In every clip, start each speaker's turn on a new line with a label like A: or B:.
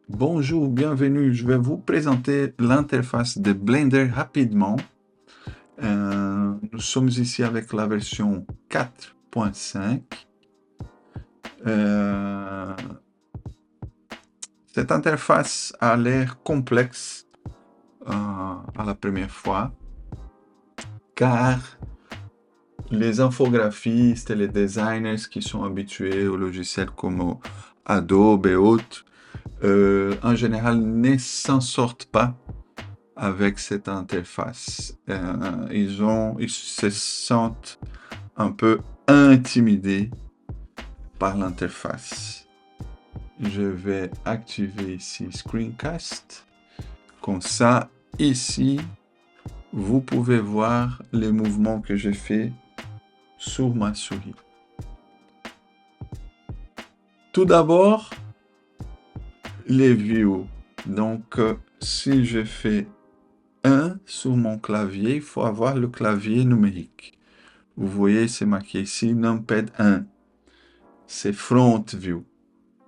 A: Bonjour, bienvenue. Je vais vous présenter l'interface de Blender rapidement. Nous sommes ici avec la version 4.5. Cette interface a l'air complexe à la première fois, car les infographistes et les designers qui sont habitués aux logiciels comme Adobe et autres, en général, ne s'en sortent pas avec cette interface. Ils se sentent un peu intimidés par l'interface. Je vais activer ici Screencast. Comme ça, ici, vous pouvez voir les mouvements que j'ai fait sur ma souris. Tout d'abord, les views. Donc, si je fais 1 sur mon clavier, il faut avoir le clavier numérique. Vous voyez, c'est marqué ici Numpad 1. C'est Front View.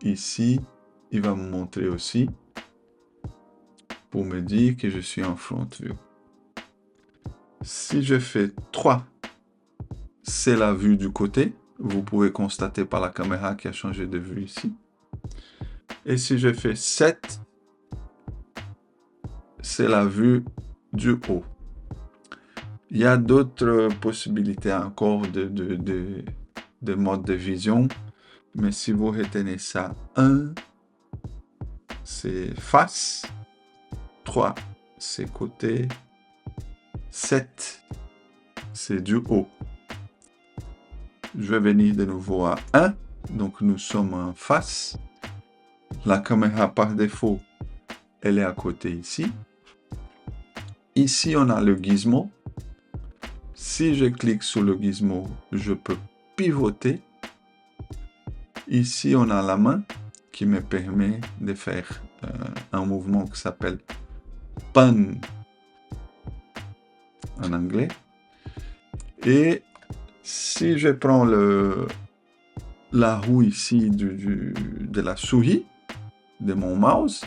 A: Ici, il va me montrer aussi pour me dire que je suis en Front View. Si je fais 3, c'est la vue du côté. Vous pouvez constater par la caméra qui a changé de vue ici. Et si je fais 7, c'est la vue du haut. Il y a d'autres possibilités encore de mode de vision. Mais si vous retenez ça, 1, c'est face. 3, c'est côté. 7, c'est du haut. Je vais venir de nouveau à 1. Donc, nous sommes en face. La caméra, par défaut, elle est à côté ici. Ici, on a le gizmo. Si je clique sur le gizmo, je peux pivoter. Ici, on a la main qui me permet de faire un mouvement qui s'appelle pan en anglais. Et si je prends la roue ici de la souris, de mon mouse,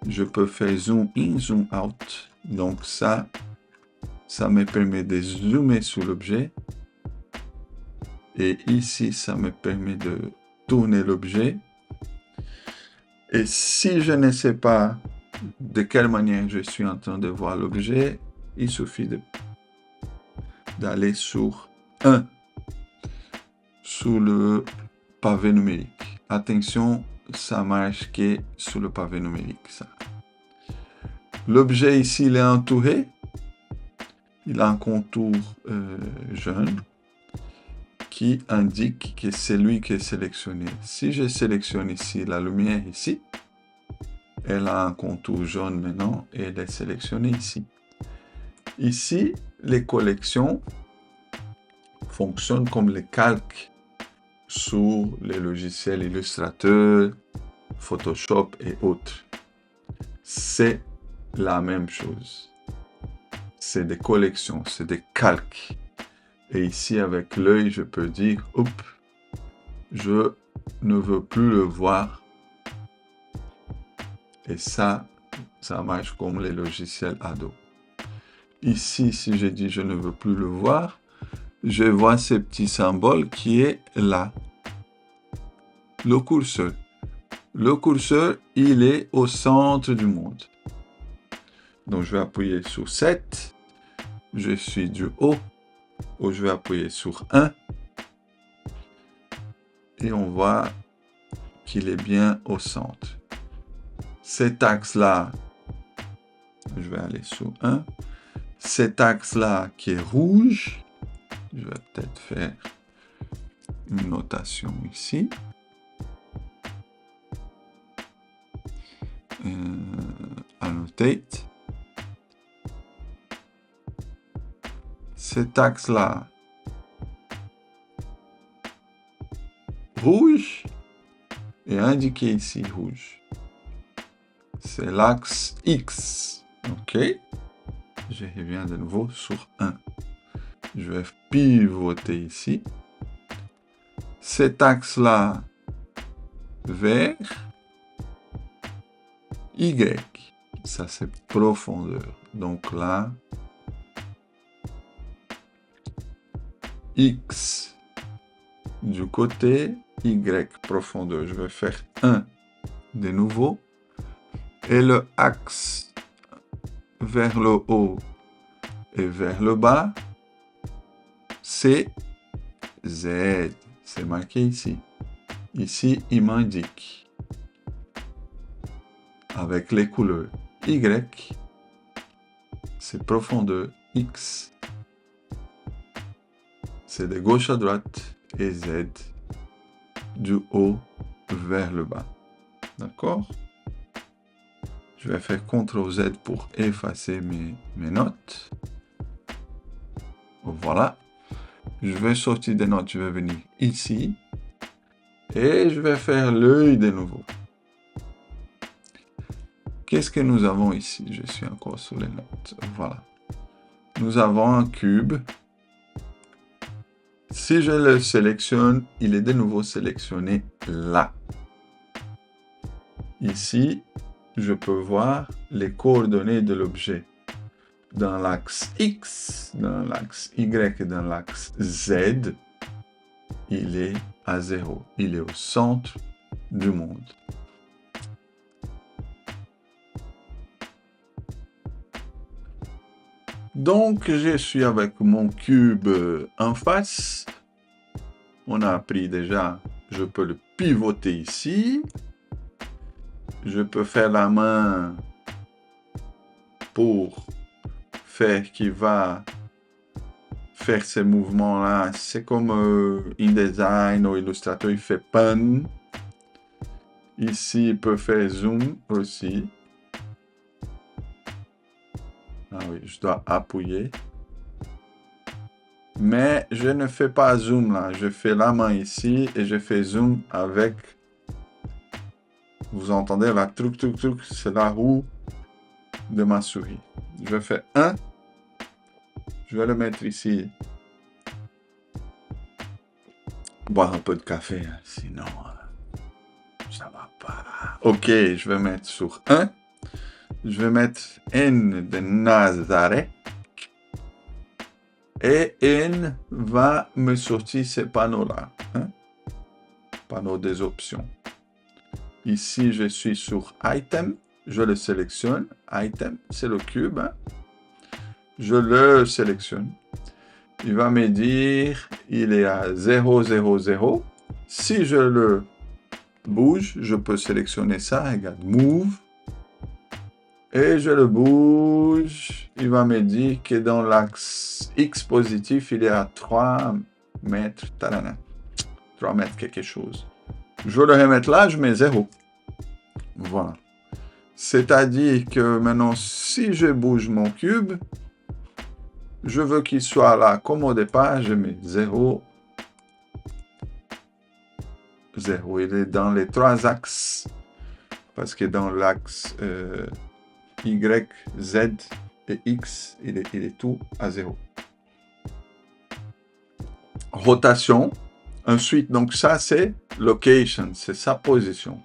A: je peux faire zoom in, zoom out. Donc ça me permet de zoomer sur l'objet. Et ici, ça me permet de tourner l'objet. Et si je ne sais pas de quelle manière je suis en train de voir l'objet, il suffit d'aller sur 1, sur le pavé numérique. Attention, ça marche que sur le pavé numérique. Ça. L'objet ici, il est entouré. Il a un contour jaune qui indique que c'est lui qui est sélectionné. Si je sélectionne ici la lumière ici, elle a un contour jaune maintenant et elle est sélectionnée ici. Ici, les collections fonctionnent comme les calques sur les logiciels Illustrator, Photoshop et autres. C'est la même chose. C'est des collections, c'est des calques. Et ici, avec l'œil, je peux dire, hop, je ne veux plus le voir. Et ça marche comme les logiciels Adobe. Ici, si je dis je ne veux plus le voir, je vois ce petit symbole qui est là. Le curseur. Le curseur, il est au centre du monde. Donc, je vais appuyer sur 7. Je suis du haut. Ou je vais appuyer sur 1. Et on voit qu'il est bien au centre. Cet axe-là, je vais aller sur 1. Cet axe-là qui est rouge, je vais peut-être faire une notation ici. Annotate. Cet axe-là, rouge, est indiqué ici rouge. C'est l'axe X. OK. Je reviens de nouveau sur 1. Je vais pivoter ici. Cet axe-là, vert, Y, ça c'est profondeur. Donc là, X du côté, Y profondeur. Je vais faire 1 de nouveau. Et le axe vers le haut et vers le bas, c'est Z. C'est marqué ici. Ici, il m'indique avec les couleurs Y, c'est profondeur, X, c'est de gauche à droite, et Z, du haut vers le bas. D'accord? Je vais faire CTRL Z pour effacer mes notes. Voilà. Je vais sortir des notes, je vais venir ici. Et je vais faire l'œil de nouveau. Qu'est-ce que nous avons ici? Je suis encore sur les notes. Voilà. Nous avons un cube. Si je le sélectionne, il est de nouveau sélectionné là. Ici, je peux voir les coordonnées de l'objet. Dans l'axe X, dans l'axe Y et dans l'axe Z, il est à 0. Il est au centre du monde. Donc, je suis avec mon cube en face. On a appris déjà, je peux le pivoter ici. Je peux faire la main pour faire qu'il va faire ces mouvements-là. C'est comme InDesign ou Illustrator, il fait pan. Ici, il peut faire zoom aussi. Ah oui, je dois appuyer. Mais je ne fais pas zoom là. Je fais la main ici et je fais zoom avec... Vous entendez la truc, c'est la roue de ma souris. Je vais faire 1. Je vais le mettre ici. Boire un peu de café, hein, sinon ça va pas. Ok, je vais mettre sur 1. Je vais mettre N de Nazareth. Et N va me sortir ces panneaux-là. Hein? Panneau des options. Ici, je suis sur Item. Je le sélectionne. Item, c'est le cube. Hein? Je le sélectionne. Il va me dire, il est à 0, 0, 0. Si je le bouge, je peux sélectionner ça. Regarde, Move. Et je le bouge. Il va me dire que dans l'axe X positif, il est à 3 mètres. Tadana. 3 mètres quelque chose. Je veux le remettre là, je mets 0. Voilà. C'est-à-dire que maintenant, si je bouge mon cube, je veux qu'il soit là comme au départ, je mets 0. 0. Il est dans les 3 axes. Parce que dans l'axe Y, Z et X, il est tout à 0. Rotation. Ensuite, donc ça, c'est location, c'est sa position.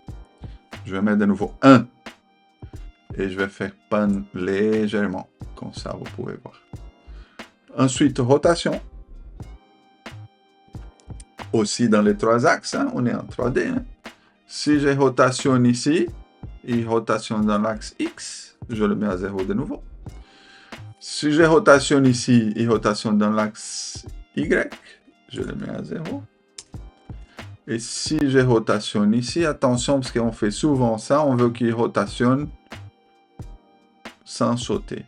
A: Je vais mettre de nouveau 1. Et je vais faire pan légèrement. Comme ça, vous pouvez voir. Ensuite, rotation. Aussi dans les 3 axes, hein, on est en 3D. Hein. Si j'ai rotation ici, et rotation dans l'axe X, je le mets à 0 de nouveau. Si j'ai rotation ici et rotation dans l'axe Y, je le mets à 0. Et si j'ai rotation ici, attention, parce qu'on fait souvent ça, on veut qu'il rotationne sans sauter.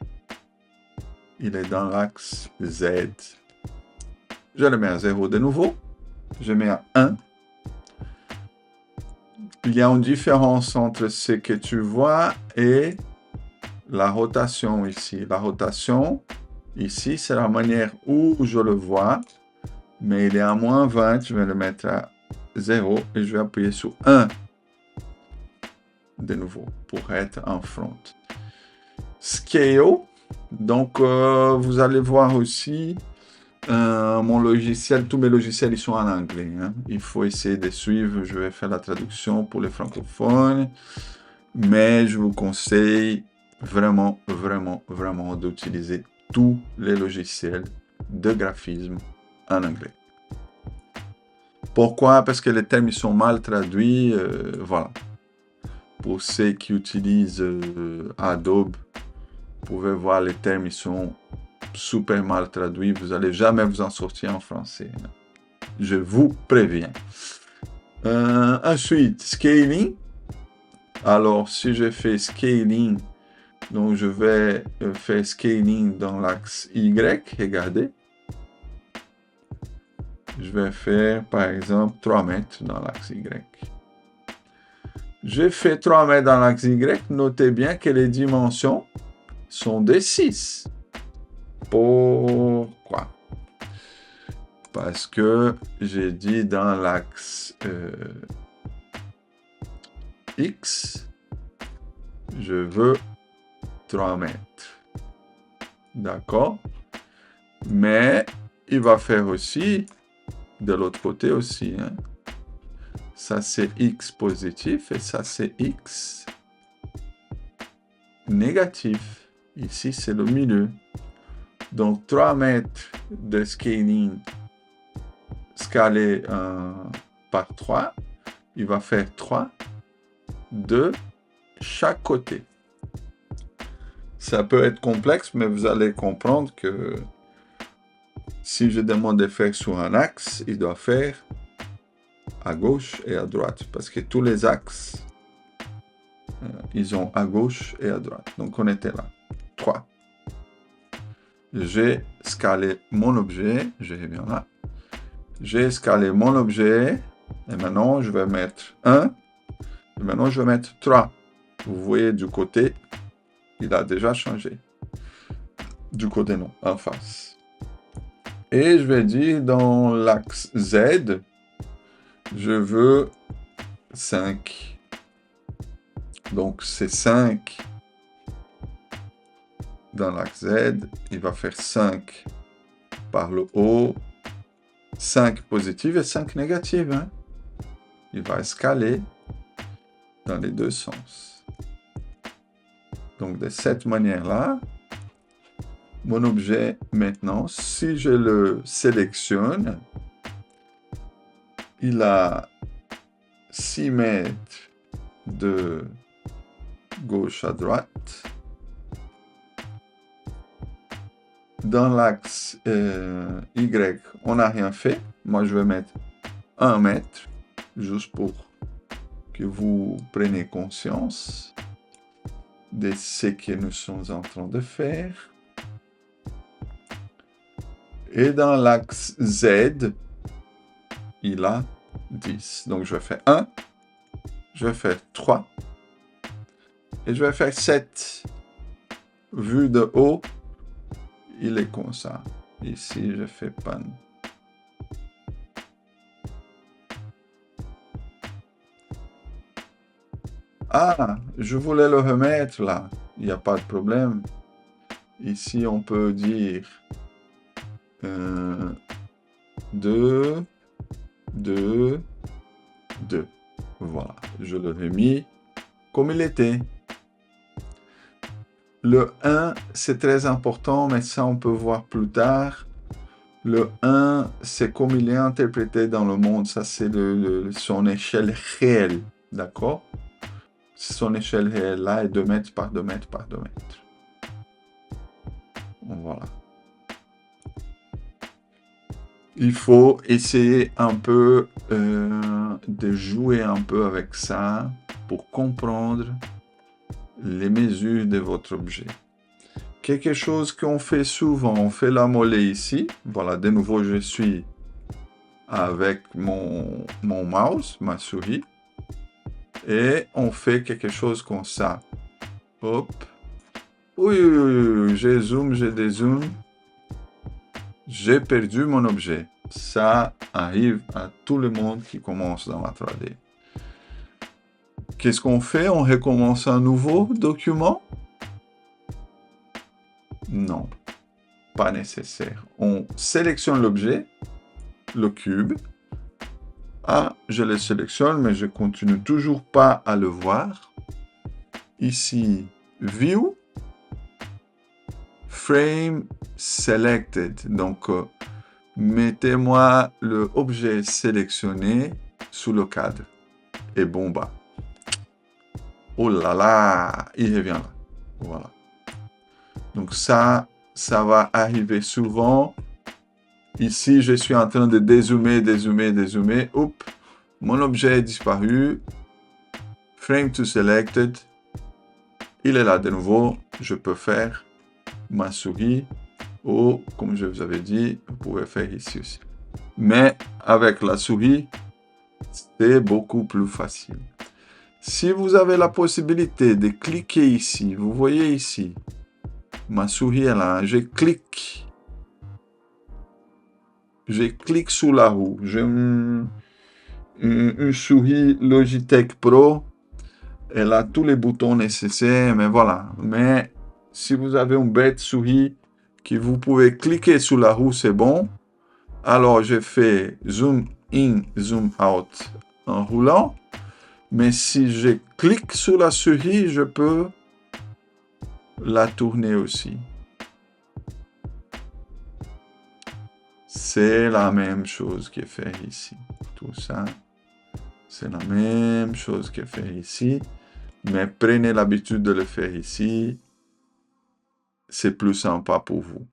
A: Il est dans l'axe Z. Je le mets à 0 de nouveau. Je mets à 1. Il y a une différence entre ce que tu vois et la rotation ici. La rotation, ici, c'est la manière où je le vois. Mais il est à moins 20. Je vais le mettre à 0 et je vais appuyer sur 1 de nouveau pour être en front. Scale. Donc, vous allez voir aussi mon logiciel. Tous mes logiciels, ils sont en anglais. Hein. Il faut essayer de suivre. Je vais faire la traduction pour les francophones. mais je vous conseille vraiment, vraiment, vraiment d'utiliser tous les logiciels de graphisme en anglais. Pourquoi? Parce que les termes ils sont mal traduits, voilà. Pour ceux qui utilisent Adobe, vous pouvez voir les termes, ils sont super mal traduits. Vous n'allez jamais vous en sortir en français. Je vous préviens. Ensuite, scaling. Alors, si je fais scaling, donc je vais faire scaling dans l'axe Y. Regardez. Je vais faire, par exemple, 3 mètres dans l'axe Y. J'ai fait 3 mètres dans l'axe Y. Notez bien que les dimensions sont de 6. Pourquoi? Parce que j'ai dit dans l'axe X, je veux 3 mètres. D'accord? Mais il va faire aussi de l'autre côté aussi. Hein? Ça, c'est X positif et ça, c'est X négatif. Ici, c'est le milieu. Donc, 3 mètres de scaling scalé par 3, il va faire 3 de chaque côté. Ça peut être complexe, mais vous allez comprendre que si je demande de faire sur un axe, il doit faire à gauche et à droite, parce que tous les axes, ils ont à gauche et à droite. Donc, on était là. 3. J'ai scalé mon objet, je reviens là. J'ai scalé mon objet, et maintenant, je vais mettre 1, et maintenant, je vais mettre 3. Vous voyez, du côté, il a déjà changé. Du côté, non, en face. Et je vais dire, dans l'axe Z, je veux 5. Donc, c'est 5 dans l'axe Z. Il va faire 5 par le haut. 5 positives et 5 négatives. Hein? Il va escaler dans les deux sens. Donc, de cette manière-là, mon objet, maintenant, si je le sélectionne, il a 6 mètres de gauche à droite. Dans l'axe Y, on n'a rien fait. Moi, je vais mettre 1 mètre, juste pour que vous preniez conscience de ce que nous sommes en train de faire. Et dans l'axe Z, il a 10. Donc, je vais faire 1, je vais faire 3, et je vais faire 7. Vu de haut, il est comme ça. Ici, je fais panne. Ah, je voulais le remettre là. Il n'y a pas de problème. Ici, on peut dire 2, 2, 2. Voilà, je le remis comme il était. Le 1, c'est très important, mais ça, on peut voir plus tard. Le 1, c'est comme il est interprété dans le monde. Ça, c'est son échelle réelle. D'accord? Son échelle réelle là est 2 mètres par 2 mètres par 2 mètres. Voilà. Il faut essayer un peu de jouer un peu avec ça pour comprendre les mesures de votre objet. Quelque chose qu'on fait souvent, on fait la mollet ici. Voilà, de nouveau, je suis avec mon mouse, ma souris. Et on fait quelque chose comme ça. Hop. Oui, je zoome, je dézoome. J'ai perdu mon objet. Ça arrive à tout le monde qui commence dans la 3D. Qu'est-ce qu'on fait? On recommence un nouveau document? Non, pas nécessaire. On sélectionne l'objet, le cube. Ah, je le sélectionne, mais je continue toujours pas à le voir. ici View, Frame Selected. Donc, mettez-moi le objet sélectionné sous le cadre. Et bon, bah. Oh là là, il revient là. Voilà. Donc ça va arriver souvent. Ici, je suis en train de dézoomer, dézoomer, dézoomer. Oups, mon objet est disparu. Frame to selected. Il est là de nouveau. Je peux faire ma souris. Ou, comme je vous avais dit, vous pouvez faire ici aussi. Mais avec la souris, c'est beaucoup plus facile. Si vous avez la possibilité de cliquer ici, vous voyez ici, ma souris est là, je clique sur la roue. J'ai une souris Logitech Pro, elle a tous les boutons nécessaires, mais voilà. Mais si vous avez une bête souris que vous pouvez cliquer sur la roue, c'est bon. Alors je fais zoom in, zoom out en roulant. Mais si je clique sur la souris, je peux la tourner aussi. C'est la même chose qui est fait ici. Tout ça, c'est la même chose qui est fait ici. Mais prenez l'habitude de le faire ici. C'est plus sympa pour vous.